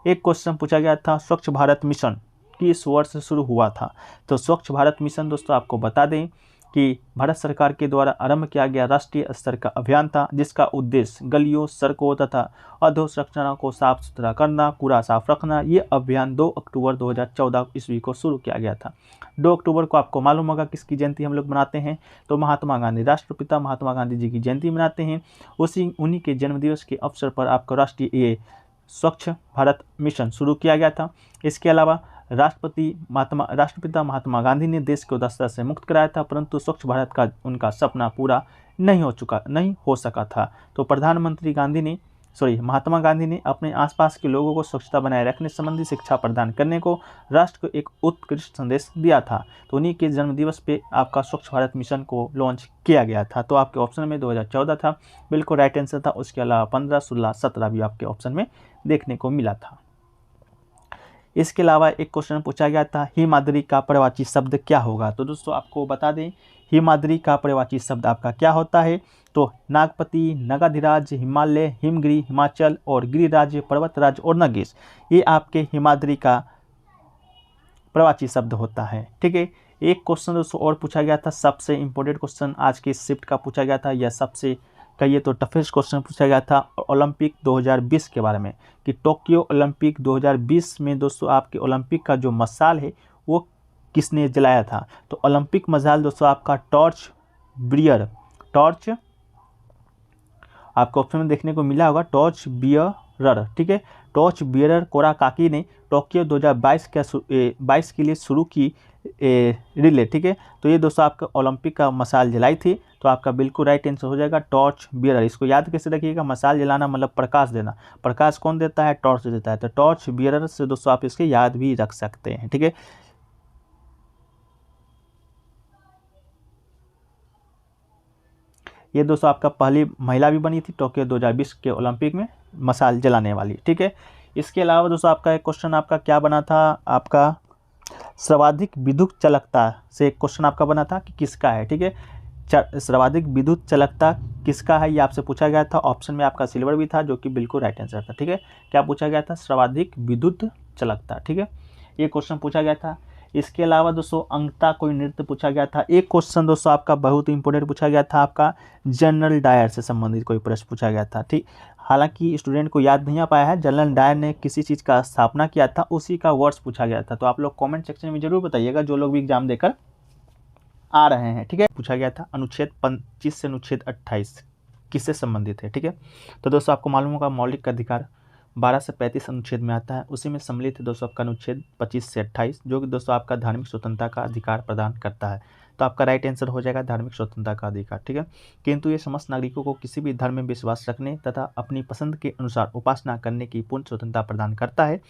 एक क्वेश्चन पूछा गया था स्वच्छ भारत मिशन किस वर्ष शुरू हुआ था, तो स्वच्छ भारत मिशन दोस्तों आपको बता दें कि भारत सरकार के द्वारा आरंभ किया गया राष्ट्रीय स्तर का अभियान था, जिसका उद्देश्य गलियों, सड़कों तथा अधोसंरचना को साफ सुथरा करना, कूड़ा साफ रखना। ये अभियान 2 अक्टूबर 2014 ईस्वी को शुरू किया गया था। 2 अक्टूबर को आपको मालूम होगा किसकी जयंती हम लोग मनाते हैं, तो महात्मा गांधी, राष्ट्रपिता महात्मा गांधी जी की जयंती मनाते हैं। उन्हीं के जन्मदिवस के अवसर पर आपका राष्ट्रीय स्वच्छ भारत मिशन शुरू किया गया था। इसके अलावा राष्ट्रपिता महात्मा गांधी ने देश को दारिद्र्य से मुक्त कराया था, परंतु स्वच्छ भारत का उनका सपना पूरा नहीं हो सका था। तो महात्मा गांधी ने अपने आसपास के लोगों को स्वच्छता बनाए रखने संबंधी शिक्षा प्रदान करने को राष्ट्र को एक उत्कृष्ट संदेश दिया था। तो उन्हीं के जन्मदिवस पे आपका स्वच्छ भारत मिशन को लॉन्च किया गया था। तो आपके ऑप्शन में 2014 था, बिल्कुल राइट आंसर था। उसके अलावा 15, 16, 17 भी आपके ऑप्शन में देखने को मिला था। इसके अलावा एक क्वेश्चन पूछा गया था हिमाद्री का पर्यायवाची शब्द क्या होगा, तो दोस्तों आपको बता दें हिमाद्री का पर्यायवाची शब्द आपका क्या होता है, तो नागपति, नगाधिराज, हिमालय, हिमगिरी, हिमाचल और गिरिराज, पर्वतराज और नगेश, ये आपके हिमाद्री का पर्यायवाची शब्द होता है। ठीक है, एक क्वेश्चन दोस्तों और पूछा गया था, सबसे इंपॉर्टेंट क्वेश्चन आज के शिफ्ट का पूछा गया था, या सबसे कहिए तो टफेस्ट क्वेश्चन पूछा गया था ओलंपिक 2020 के बारे में, कि टोक्यो ओलंपिक 2020 में दोस्तों आपके ओलंपिक का जो मशाल है वो किसने जलाया था, तो ओलंपिक मशाल दोस्तों आपका टॉर्च आपको ऑप्शन में देखने को मिला होगा, टॉर्च बियरर। ठीक है, टॉर्च बियरर कोराकाकी ने टोक्यो 2022 के लिए शुरू की रिले। ठीक है, तो ये दोस्तों आपका ओलंपिक का मशाल जलाई थी, तो आपका बिल्कुल राइट आंसर हो जाएगा टॉर्च बियरर। इसको याद कैसे रखिएगा, मशाल जलाना मतलब प्रकाश देना, प्रकाश कौन देता है, टॉर्च देता है, तो टॉर्च बियरर से दोस्तों आप इसके याद भी रख सकते हैं। ठीक है, ये दोस्तों आपका पहली महिला भी बनी थी टोक्यो 2020 के ओलंपिक में मशाल जलाने वाली। ठीक है, इसके अलावा दोस्तों आपका एक क्वेश्चन आपका क्या बना था, आपका सर्वाधिक विद्युत चालकता से एक क्वेश्चन आपका बना था कि किसका है। ठीक है, सर्वाधिक विद्युत चालकता किसका है, ये आपसे पूछा गया था। ऑप्शन में आपका सिल्वर भी था, जो कि बिल्कुल राइट आंसर था। ठीक है, क्या पूछा गया था, सर्वाधिक विद्युत चालकता। ठीक है, ये क्वेश्चन पूछा गया था। इसके अलावा दोस्तों अंगता कोई नृत्य पूछा गया था। एक क्वेश्चन दोस्तों आपका बहुत इंपॉर्टेंट पूछा गया था, आपका जनरल डायर से संबंधित कोई प्रश्न पूछा गया था। ठीक, हालांकि स्टूडेंट को याद नहीं आ पाया है, जनरल डायर ने किसी चीज़ का स्थापना किया था, उसी का वर्ष पूछा गया था। तो आप लोग कमेंट सेक्शन में जरूर बताइएगा, जो लोग भी एग्जाम देकर आ रहे हैं। ठीक है, पूछा गया था अनुच्छेद 25 से अनुच्छेद 28 किससे संबंधित है। ठीक है, तो दोस्तों आपको मालूम होगा मौलिक अधिकार 12 से 35 अनुच्छेद में आता है, उसी में सम्मिलित है दोस्तों आपका अनुच्छेद 25 से 28, जो कि दोस्तों आपका धार्मिक स्वतंत्रता का अधिकार प्रदान करता है। तो आपका राइट आंसर हो जाएगा धार्मिक स्वतंत्रता का अधिकार। ठीक है, किंतु ये समस्त नागरिकों को किसी भी धर्म में विश्वास रखने तथा अपनी पसंद के अनुसार उपासना करने की पूर्ण स्वतंत्रता प्रदान करता है।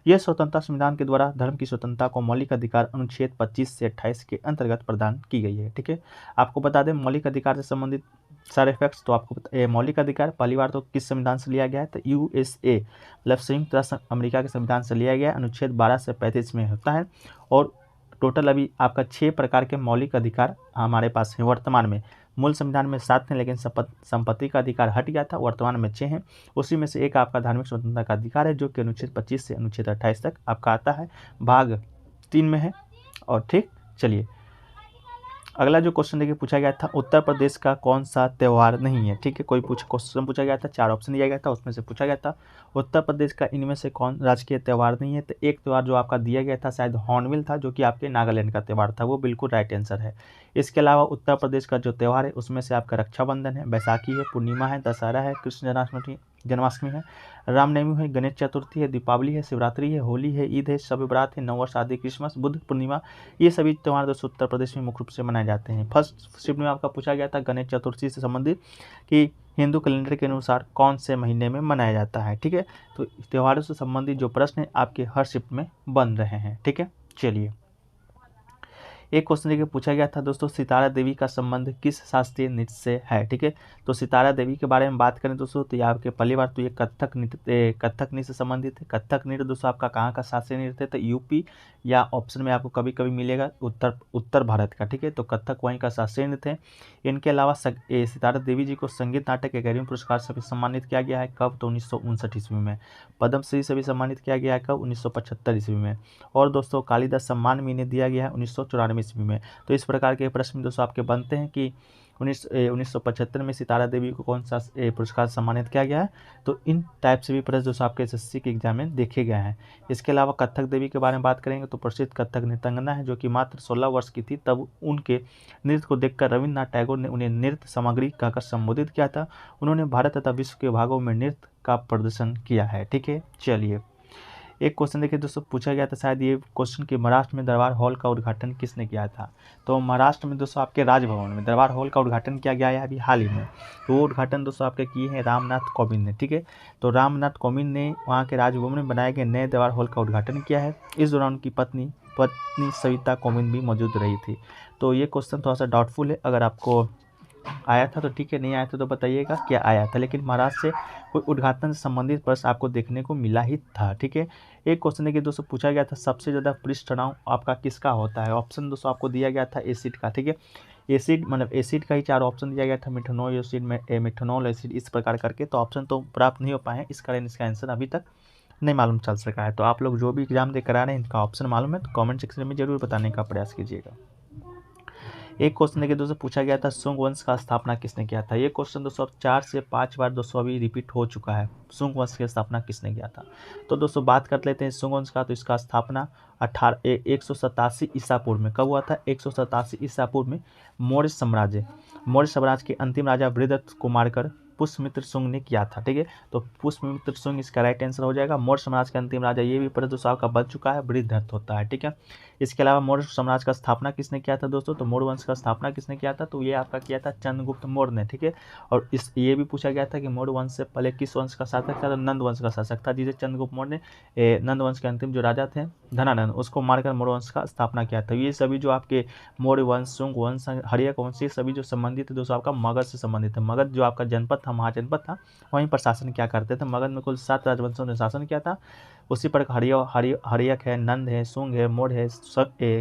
यह स्वतंत्रता संविधान के द्वारा धर्म की स्वतंत्रता को मौलिक अधिकार अनुच्छेद 25 से 28 के अंतर्गत प्रदान की गई है। ठीक है, आपको बता दें मौलिक अधिकार से संबंधित सारे फैक्ट्स, तो आपको मौलिक अधिकार पहली बार तो किस संविधान से लिया गया है, तो USA मतलब संयुक्त राष्ट्र अमेरिका के संविधान से लिया गया है, अनुच्छेद 12 से 35 में होता है। और टोटल अभी आपका 6 प्रकार के मौलिक अधिकार हमारे पास हैं वर्तमान में। मूल संविधान में 7 थे, लेकिन संपत्ति का अधिकार हट गया था, वर्तमान में 6 हैं। उसी में से एक आपका धार्मिक स्वतंत्रता का अधिकार है, जो कि अनुच्छेद 25 से अनुच्छेद 28 तक आपका आता है, भाग 3 में है। और ठीक, चलिए अगला जो क्वेश्चन देखिए पूछा गया था, उत्तर प्रदेश का कौन सा त्यौहार नहीं है। ठीक है, कोई क्वेश्चन पूछा गया था, 4 ऑप्शन दिया गया था, उसमें से पूछा गया था उत्तर प्रदेश का इनमें से कौन राजकीय त्यौहार नहीं है। तो एक त्यौहार जो आपका दिया गया था शायद हॉर्नबिल था, जो कि आपके नागालैंड का त्यौहार था, वो बिल्कुल राइट आंसर है। इसके अलावा उत्तर प्रदेश का जो त्यौहार है उसमें से आपका रक्षाबंधन है, बैसाखी है, पूर्णिमा है, दशहरा है, कृष्ण जन्माष्टमी है, रामनवमी है, गणेश चतुर्थी है, दीपावली है, शिवरात्रि है, होली है, ईद है, शब बारात है, नववर्ष आदि, क्रिसमस, बुद्ध पूर्णिमा, ये सभी त्यौहार दोस्तों उत्तर प्रदेश में मुख्य रूप से मनाए जाते हैं। फर्स्ट शिफ्ट में आपका पूछा गया था गणेश चतुर्थी से संबंधित कि हिंदू कैलेंडर के अनुसार कौन से महीने में मनाया जाता है। ठीक है, तो त्योहारों से संबंधित जो प्रश्न है आपके हर शिफ्ट में बन रहे हैं। ठीक है, चलिए एक क्वेश्चन देखिए पूछा गया था दोस्तों, सितारा देवी का संबंध किस शास्त्रीय नृत्य से है। ठीक है, तो सितारा देवी के बारे में बात करें दोस्तों, तो ये आपके पहली बार तो ये कथक नृत्य से संबंधित है। कथक नृत्य दोस्तों आपका कहाँ का शास्त्रीय नृत्य है, तो यूपी या ऑप्शन में आपको कभी कभी मिलेगा उत्तर भारत का। ठीक है, तो कथक वहीं का शास्त्रीय नृत्य है। इनके अलावा सितारा देवी जी को संगीत नाटक अकादमी पुरस्कार से भी सम्मानित किया गया है, कब, तो 1959 ईस्वी में। पद्मश्री से भी सम्मानित किया गया है, कब, 1975 ईस्वी में। और दोस्तों कालिदास सम्मान भी इन्हें दिया गया है 1994 ईस्वी में। तो इस प्रकार के प्रश्न दोस्तों आपके बनते हैं कि 1975 में सितारा देवी को कौन सा पुरस्कार सम्मानित किया गया है। तो इन टाइप से भी प्रश्न दोस्तों आपके एसएससी के एग्जाम में देखे गए हैं। इसके अलावा कथक देवी के बारे में बात करेंगे तो प्रसिद्ध कथक नृत्यांगना है, जो कि मात्र 16 वर्ष की थी। तब उनके नृत्य को देखकर रविन्द्रनाथ टैगोर ने उन्हें नृत्य सामग्री कहकर संबोधित किया था। उन्होंने भारत तथा विश्व के भागों में नृत्य का प्रदर्शन किया है। ठीक है, चलिए एक क्वेश्चन देखिए दोस्तों पूछा गया था, शायद ये क्वेश्चन कि महाराष्ट्र में दरबार हॉल का उद्घाटन किसने किया था। तो महाराष्ट्र में दोस्तों आपके राजभवन में दरबार हॉल का उद्घाटन किया गया है अभी हाल ही में। तो वो उद्घाटन दोस्तों आपके किए हैं रामनाथ कोविंद ने। ठीक है, तो रामनाथ कोविंद ने वहाँ के राजभवन में बनाए गए नए दरबार हॉल का उद्घाटन किया है। इस दौरान उनकी पत्नी सविता कोविंद भी मौजूद रही थी। तो ये क्वेश्चन थोड़ा सा डाउटफुल है, अगर आपको आया था तो ठीक है, नहीं आया था तो बताइएगा क्या आया था। लेकिन महाराष्ट्र से कोई उद्घाटन से संबंधित प्रश्न आपको देखने को मिला ही था। ठीक है, एक क्वेश्चन देखिए दोस्तों पूछा गया था, सबसे ज़्यादा पृष्ठ तनाव आपका किसका होता है। ऑप्शन दोस्तों आपको दिया गया था एसिड का। ठीक है, एसिड मतलब एसिड का ही 4 ऑप्शन दिया गया था, मिथेनॉल एसिड, मिथेनॉल एसिड, इस प्रकार करके। तो ऑप्शन तो प्राप्त नहीं हो पाए हैं, इस कारण इसका आंसर अभी तक नहीं मालूम चल सका है। तो आप लोग जो भी एग्जाम दे कर आ रहे हैं इनका ऑप्शन मालूम है तो कमेंट सेक्शन में जरूर बताने का प्रयास कीजिएगा। एक क्वेश्चन देखिए दोस्तों पूछा गया था, शुंग वंश का स्थापना किसने किया था। ये क्वेश्चन दोस्तों 4 से 5 बार दोस्तों अभी रिपीट हो चुका है, शुंग वंश की स्थापना किसने किया था। तो दोस्तों बात कर लेते हैं शुंग वंश का। तो इसका स्थापना 187 ईसा पूर्व में कब हुआ था। 187 ईसा पूर्व में मौर्य साम्राज्य के अंतिम राजा वृहदत्त को मारकर पुष्यमित्र शुंग ने किया था। ठीक है, तो पुष्यमित्र शुंग इसका राइट आंसर हो जाएगा। मौर्य साम्राज्य के अंतिम राजा ये भी प्रश्न दोस्तों आपका बन चुका है, वृहदत्त होता है। ठीक है, इसके अलावा मौर्य साम्राज्य का स्थापना किसने किया था दोस्तों, तो मौर्य वंश का स्थापना किसने किया था, तो ये आपका किया था चंद्रगुप्त मौर्य ने। ठीक है, और ये भी पूछा गया था कि मौर्य वंश से पहले किस वंश का शासक था, तो नंद वंश का शासक था, जिसे चंद्रगुप्त मौर्य ने नंद वंश के अंतिम जो राजा थे धनानंद, उसको मारकर मौर्य वंश का स्थापना किया था। ये सभी जो आपके मौर्य वंश, शुंग वंश, हर्यक वंश, ये सभी जो संबंधित है दोस्तों आपका मगध से संबंधित है। मगध जो आपका जनपद था, महाजनपद था, वहीं पर शासन क्या करते थे। मगध में कुल 7 राजवंशों ने शासन किया था। उसी पर हर्यक है, नंद है, शुंग है, मौर्य है,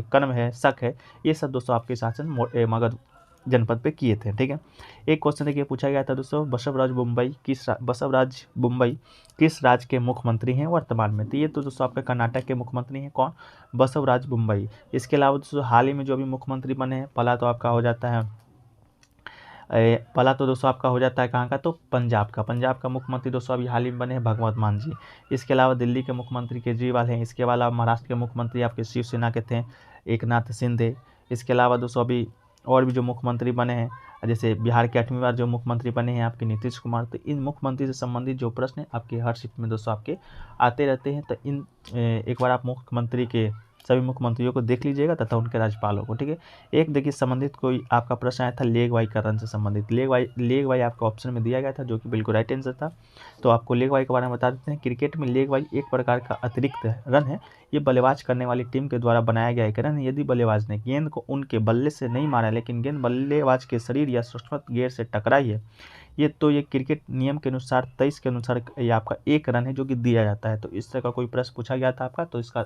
कण्व है, शक है, ये सब दोस्तों आपके शासन मगध जनपद पे किए थे। ठीक है, एक क्वेश्चन देखिए पूछा गया था दोस्तों, बसवराज बुम्बई किस राज्य के मुख्यमंत्री हैं वर्तमान में। तो ये तो दोस्तों आपके कर्नाटक के मुख्यमंत्री हैं, कौन, बसवराज बुम्बई। इसके अलावा दोस्तों हाल ही में जो भी मुख्यमंत्री बने हैं, पहला तो आपका हो जाता है कहाँ का, तो पंजाब का मुख्यमंत्री दोस्तों अभी हाल ही में बने हैं भगवंत मान जी। इसके अलावा दिल्ली के मुख्यमंत्री केजरीवाल हैं। इसके अलावा महाराष्ट्र के मुख्यमंत्री आपके शिवसेना के थे एकनाथ शिंदे। इसके अलावा दोस्तों अभी और भी जो मुख्यमंत्री बने हैं, जैसे बिहार के 8वीं बार जो मुख्यमंत्री बने हैं आपके नीतीश कुमार। तो इन मुख्यमंत्री से संबंधित जो प्रश्न है आपके हर शिफ्ट में दोस्तों आपके आते रहते हैं। तो इन एक बार आप सभी मुख्यमंत्रियों को देख लीजिएगा तथा उनके राज्यपालों को। ठीक है, एक देखिए संबंधित कोई आपका प्रश्न आया था लेग वाईकरण से संबंधित। लेग वाई आपका ऑप्शन में दिया गया था, जो कि बिल्कुल राइट आंसर था। तो आपको लेग वाई के बारे में बता देते हैं। क्रिकेट में लेग वाई एक प्रकार का अतिरिक्त रन है ये बल्लेबाज करने वाली टीम के द्वारा बनाया गया एक रन है यदि बल्लेबाज ने गेंद को उनके बल्ले से नहीं मारा लेकिन गेंद बल्लेबाज के शरीर या सूक्ष्म गेंद से टकराई है ये क्रिकेट नियम के अनुसार 23 के अनुसार ये आपका एक रन है जो कि दिया जाता है। तो इस तरह का कोई प्रश्न पूछा गया था आपका, तो इसका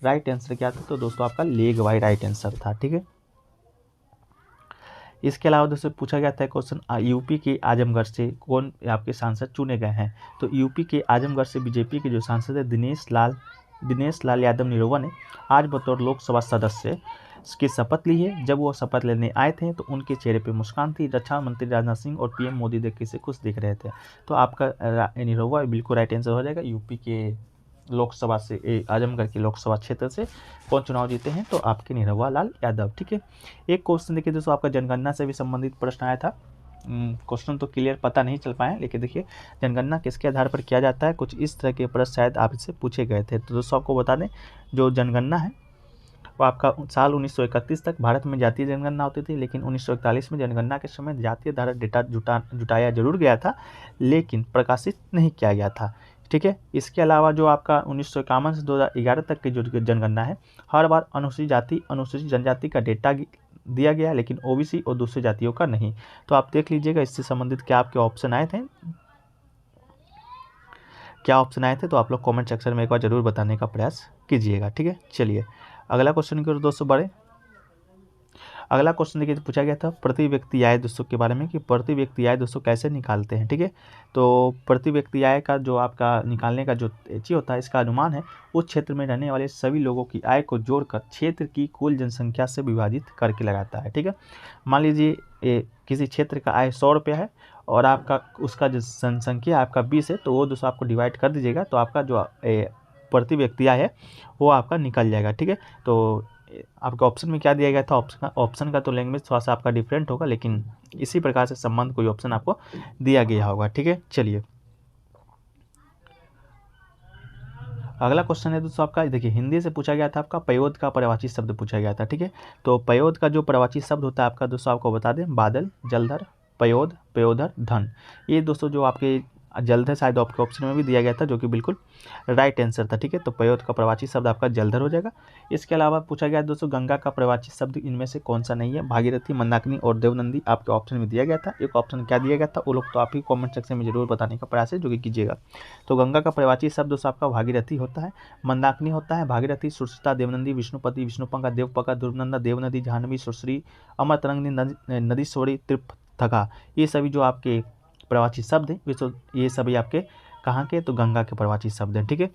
राइट आंसर क्या था? तो दोस्तों आपका लेग बाय राइट आंसर था। ठीक है, इसके अलावा दोस्तों पूछा गया था क्वेश्चन, यूपी के आजमगढ़ से कौन आपके सांसद चुने गए हैं? तो यूपी के आजमगढ़ से बीजेपी के जो सांसद है दिनेश लाल यादव निरोवा ने आज बतौर लोकसभा सदस्य की शपथ ली है। जब वो शपथ लेने आए थे तो उनके चेहरे पे मुस्कान थी। रक्षा मंत्री राजनाथ सिंह और पीएम मोदी देखने से खुश दिख रहे थे। तो आपका निरोवा बिल्कुल राइट आंसर हो जाएगा। यूपी के लोकसभा से आजमगढ़ के लोकसभा क्षेत्र से कौन चुनाव जीते हैं? तो आपके निरहुआ लाल यादव। ठीक है, एक क्वेश्चन देखिए दोस्तों, आपका जनगणना से भी संबंधित प्रश्न आया था। क्वेश्चन तो क्लियर पता नहीं चल पाए, लेकिन देखिए जनगणना किसके आधार पर किया जाता है, कुछ इस तरह के प्रश्न शायद आपसे पूछे गए थे। तो दोस्तों आपको बता दें, जो जनगणना है वो आपका साल 1931 तक भारत में जातीय जनगणना होती थी, लेकिन 1941 में जनगणना के समय जातीय आधारित डेटा जुटाया जरूर गया था, लेकिन प्रकाशित नहीं किया गया था। ठीक है, इसके अलावा जो आपका 1951 से 2011 तक की जो जनगणना है, हर बार अनुसूचित जाति अनुसूचित जनजाति का डेटा दिया गया, लेकिन ओबीसी और दूसरी जातियों का नहीं। तो आप देख लीजिएगा इससे संबंधित क्या आपके ऑप्शन आए थे, तो आप लोग कमेंट सेक्शन में एक बार जरूर बताने का प्रयास कीजिएगा। ठीक है, चलिए अगला क्वेश्चन की ओर दोस्तों बढ़े। अगला क्वेश्चन देखिए पूछा गया था प्रति व्यक्ति आय दोस्तों के बारे में, कि प्रति व्यक्ति आय दोस्तों कैसे निकालते हैं। ठीक है, तो प्रति व्यक्ति आय का जो आपका निकालने का जो चीज होता है, इसका अनुमान है उस क्षेत्र में रहने वाले सभी लोगों की आय को जोड़कर क्षेत्र की कुल जनसंख्या से विभाजित करके लगाता है। ठीक है, मान लीजिए किसी क्षेत्र का आय 100 रुपया है और आपका उसका जो जनसंख्या आपका 20 है, तो वो दोस्तों आपको डिवाइड कर दीजिएगा, तो आपका जो प्रति व्यक्ति आय है वो आपका निकल जाएगा। ठीक है, तो आपका ऑप्शन में क्या दिया गया था, ऑप्शन का तो लैंग्वेज थोड़ा सा आपका डिफरेंट होगा, लेकिन इसी प्रकार से संबंध कोई ऑप्शन आपको दिया गया होगा। ठीक है, चलिए अगला क्वेश्चन है दोस्तों आपका, देखिए हिंदी से पूछा गया था आपका पयोद का पर्यायवाची शब्द पूछा गया था। ठीक है, तो पयोद का जो पर्यायवाची शब्द होता है आपका दोस्तों आपको बता दें, बादल, जलधर, पयोद, पयोधर, धन। ये दोस्तों जो आपके जलधर शायद आपके ऑप्शन में भी दिया गया था, जो कि बिल्कुल राइट आंसर था। ठीक है, तो पयोद का पर्यायवाची शब्द आपका जलधर हो जाएगा। इसके अलावा पूछा गया दोस्तों गंगा का पर्यायवाची शब्द इनमें से कौन सा नहीं है? भागीरथी, मंदाकिनी और देवनंदी आपके ऑप्शन में दिया गया था। एक ऑप्शन क्या दिया गया था वो लोग तो आप ही कॉमेंट सेक्शन में जरूर बताने का प्रयास है, जो कि कीजिएगा। तो गंगा का पर्यायवाची शब्द दोस्तों आपका भागीरथी होता है, मंदाकिनी होता है, भागीरथी, सुश्रुता, देवनंदी, विष्णुपति, विष्णुपंखा, देवपका, दुर्नंदा, देवनदी, जाह्नवी, सुश्री, अमरतरंगिनी, नदीश्वरी, त्रिपथगा, ये सभी जो आपके पर्यायवाची शब्द हैं ये सभी आपके कहाँ के? तो गंगा के पर्यायवाची शब्द हैं। ठीक है,